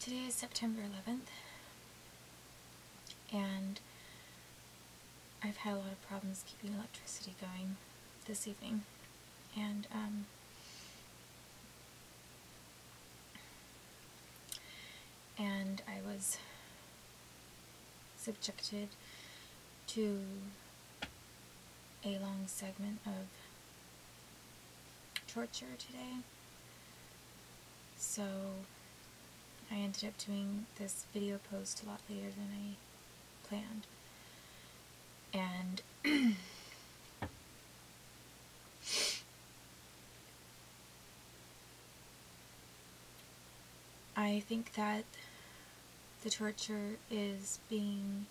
Today is September 11th, and I've had a lot of problems keeping electricity going this evening, and I was subjected to a long segment of torture today, so I ended up doing this video post a lot later than I planned, and I think that the torture is being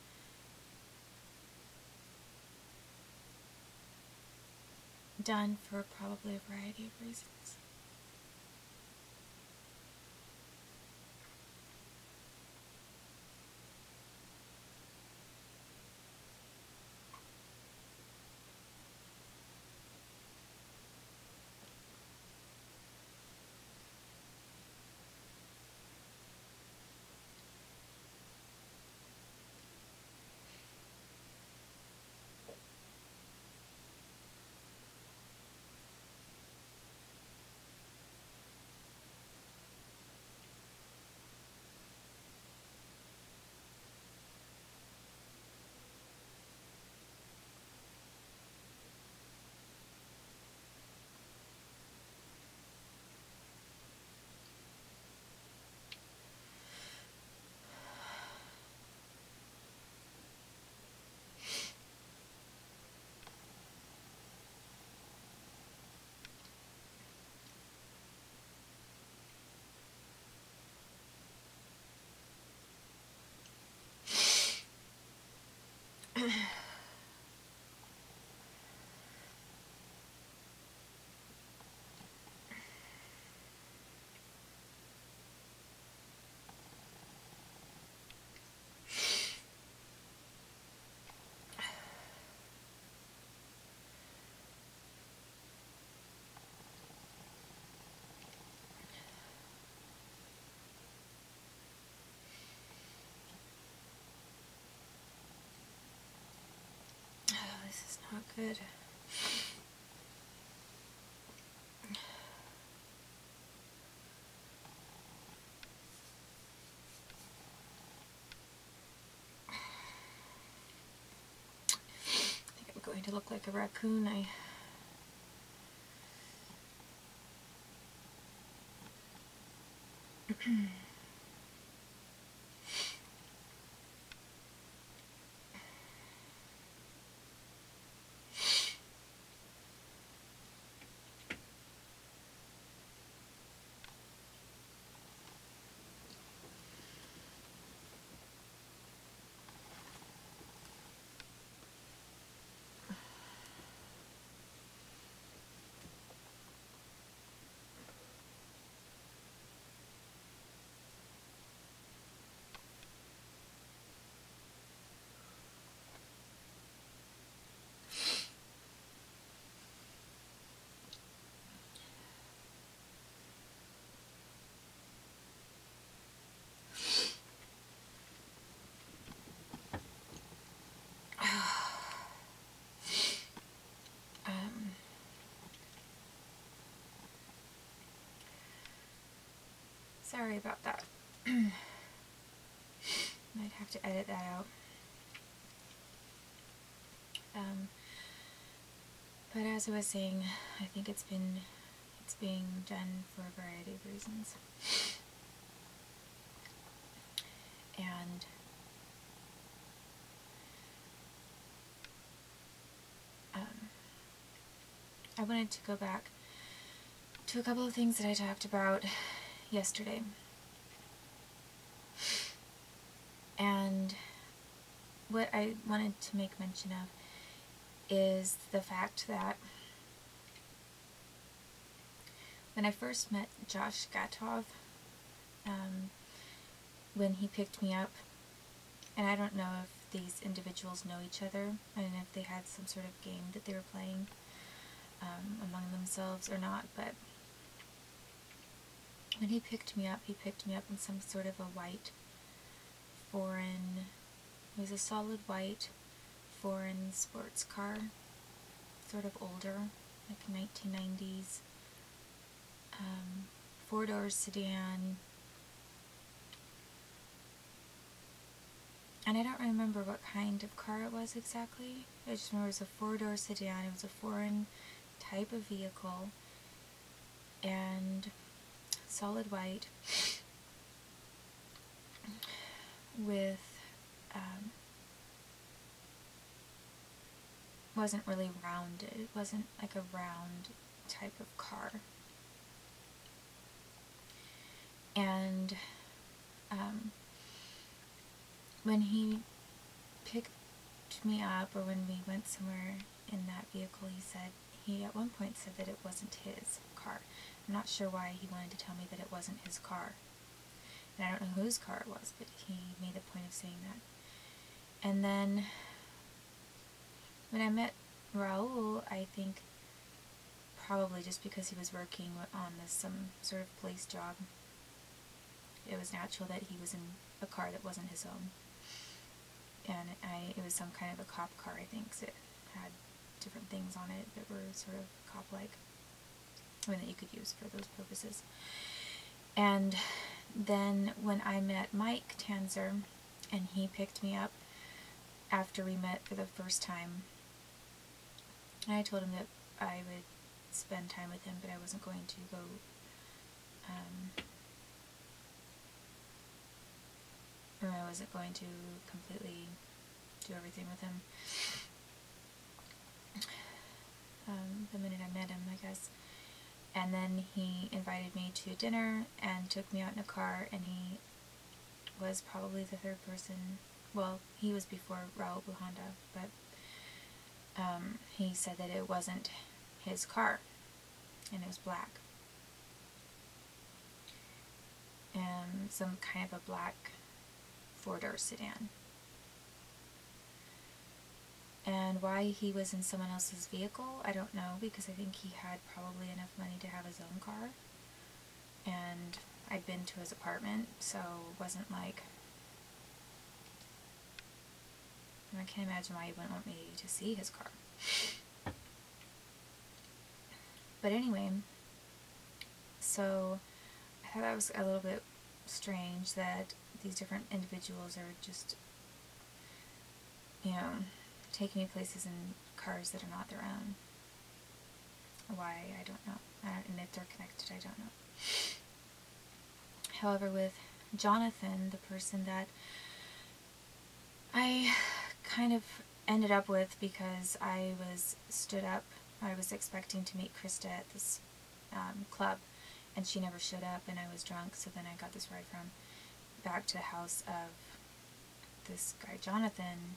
done for probably a variety of reasons. This is not good. I think I'm going to look like a raccoon. Sorry about that. Might have to edit that out. But as I was saying, I think it's being done for a variety of reasons. And I wanted to go back to a couple of things that I talked about yesterday. And what I wanted to make mention of is the fact that when I first met Josh Gatov, when he picked me up, and I don't know if these individuals know each other, I don't know if they had some sort of game that they were playing among themselves or not, but when he picked me up in some sort of a white foreign, it was a solid white foreign sports car, sort of older, like 1990s, four-door sedan, and I don't remember what kind of car it was exactly. I just remember it was a four-door sedan. It was a foreign type of vehicle, and solid white with wasn't really rounded. It wasn't like a round type of car. And when he picked me up, or when we went somewhere in that vehicle, he at one point said that it wasn't his car. I'm not sure why he wanted to tell me that it wasn't his car. And I don't know whose car it was, but he made a point of saying that. And then when I met Raul, I think probably just because he was working on some sort of police job, it was natural that he was in a car that wasn't his own. And it was some kind of a cop car, I think, so it had different things on it that were sort of cop-like, I mean, that you could use for those purposes. And then when I met Mike Tanzer, and he picked me up after we met for the first time, and I told him that I would spend time with him, but I wasn't going to go or I wasn't going to completely do everything with him the minute I met him, I guess. And then he invited me to dinner and took me out in a car, and he was probably the third person. Well, he was before Raul Buhanda, but he said that it wasn't his car, and it was black. And some kind of a black four-door sedan. And why he was in someone else's vehicle, I don't know, because I think he had probably enough money to have his own car. And I'd been to his apartment, so it wasn't like... I can't imagine why he wouldn't want me to see his car. But anyway, so I thought that was a little bit strange that these different individuals are just, you know, taking me places in cars that are not their own. Why, I don't know. And if they're connected, I don't know. However, with Jonathan, the person that I kind of ended up with because I was stood up, I was expecting to meet Krista at this club, and she never showed up, and I was drunk, so then I got this ride from back to the house of this guy Jonathan,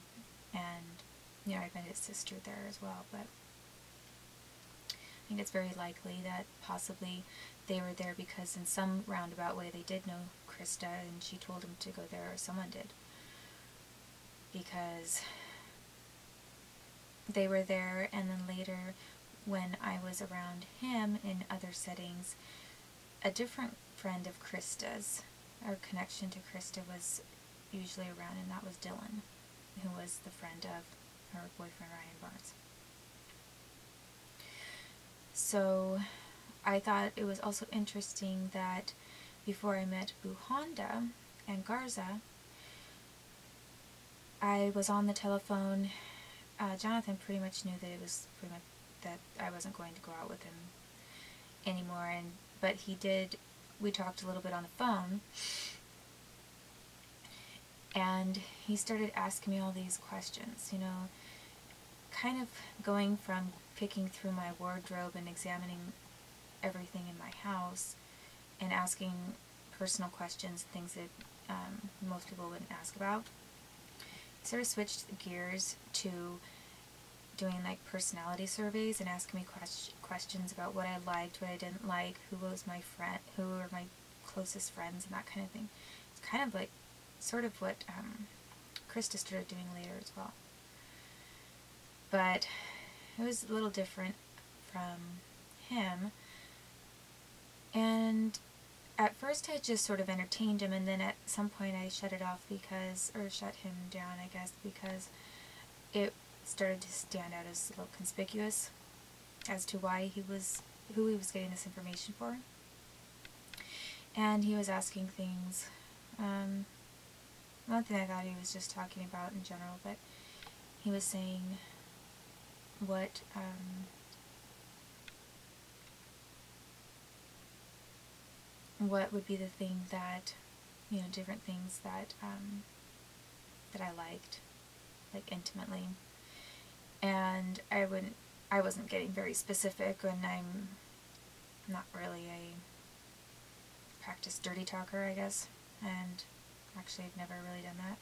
and, you know, I met his sister there as well, but I think it's very likely that possibly they were there because in some roundabout way they did know Krista, and she told him to go there, or someone did, because they were there. And then later, when I was around him in other settings, a different friend of Krista's, or connection to Krista, was usually around, and that was Dylan, who was the friend of her boyfriend Ryan Barnes. So I thought it was also interesting that before I met Buhanda and Garza, I was on the telephone. Jonathan pretty much knew that it was pretty much that I wasn't going to go out with him anymore, but he did. We talked a little bit on the phone, and he started asking me all these questions, you know, kind of going from picking through my wardrobe and examining everything in my house and asking personal questions, things that most people wouldn't ask about. Sort of switched gears to doing like personality surveys and asking me questions about what I liked, what I didn't like, who was my friend, who were my closest friends, and that kind of thing. It's kind of like sort of what Krista started doing later as well. But it was a little different from him, and at first I just sort of entertained him, and then at some point I shut it off because, or shut him down, I guess, because it started to stand out as a little conspicuous as to who he was getting this information for. And he was asking things, one thing I thought he was just talking about in general, but he was saying what would be the thing that, different things that that I liked, like intimately. And I wasn't getting very specific, and I'm not really a practiced dirty talker, I guess, and actually I've never really done that.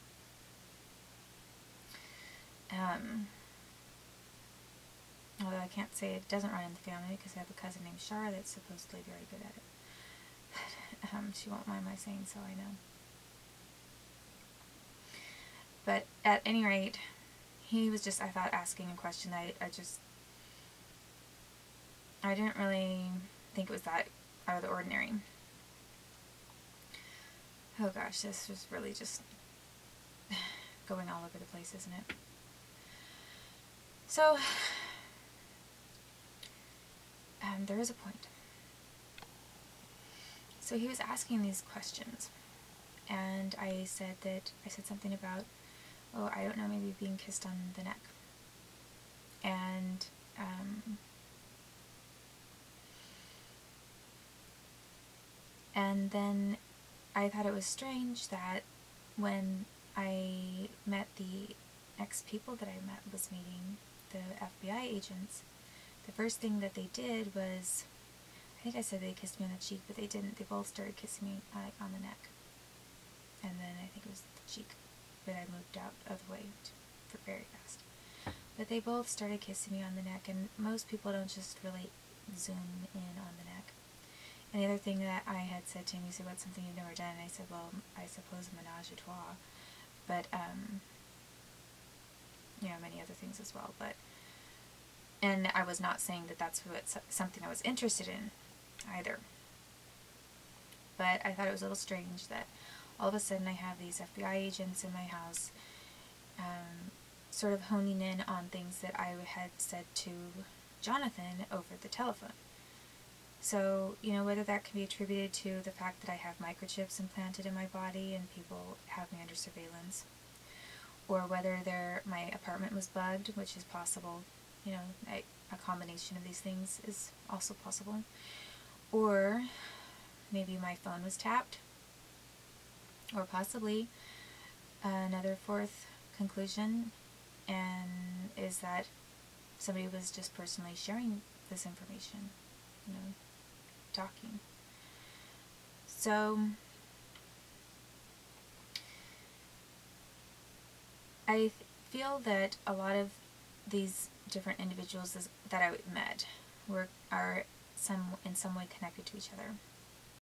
Although I can't say it doesn't run in the family, because I have a cousin named Shar that's supposedly very good at it. But she won't mind my saying so, I know. But at any rate, he was just, I thought, asking a question. I didn't really think it was that out of the ordinary. Oh gosh, this was really just going all over the place, isn't it? So, there is a point. So he was asking these questions, and I said something about, oh, I don't know, maybe being kissed on the neck. And then I thought it was strange that when I met the ex-people that I was meeting, the FBI agents, the first thing that they did was, I think I said they kissed me on the cheek, but they didn't. They both started kissing me on the neck. And then I think it was the cheek, but I moved out of the way for very fast. But they both started kissing me on the neck, and most people don't just really zoom in on the neck. And the other thing that I had said to him, he said, what's something you've never done? And I said, well, I suppose menage a trois, but, many other things as well, but, and I was not saying that that's something I was interested in, either. But I thought it was a little strange that all of a sudden I have these FBI agents in my house, sort of honing in on things that I had said to Jonathan over the telephone. So, whether that can be attributed to the fact that I have microchips implanted in my body and people have me under surveillance, or whether my apartment was bugged, which is possible, a combination of these things is also possible, or maybe my phone was tapped, or possibly another fourth conclusion, and is that somebody was just personally sharing this information, talking. So I feel that a lot of these different individuals that I met are in some way connected to each other.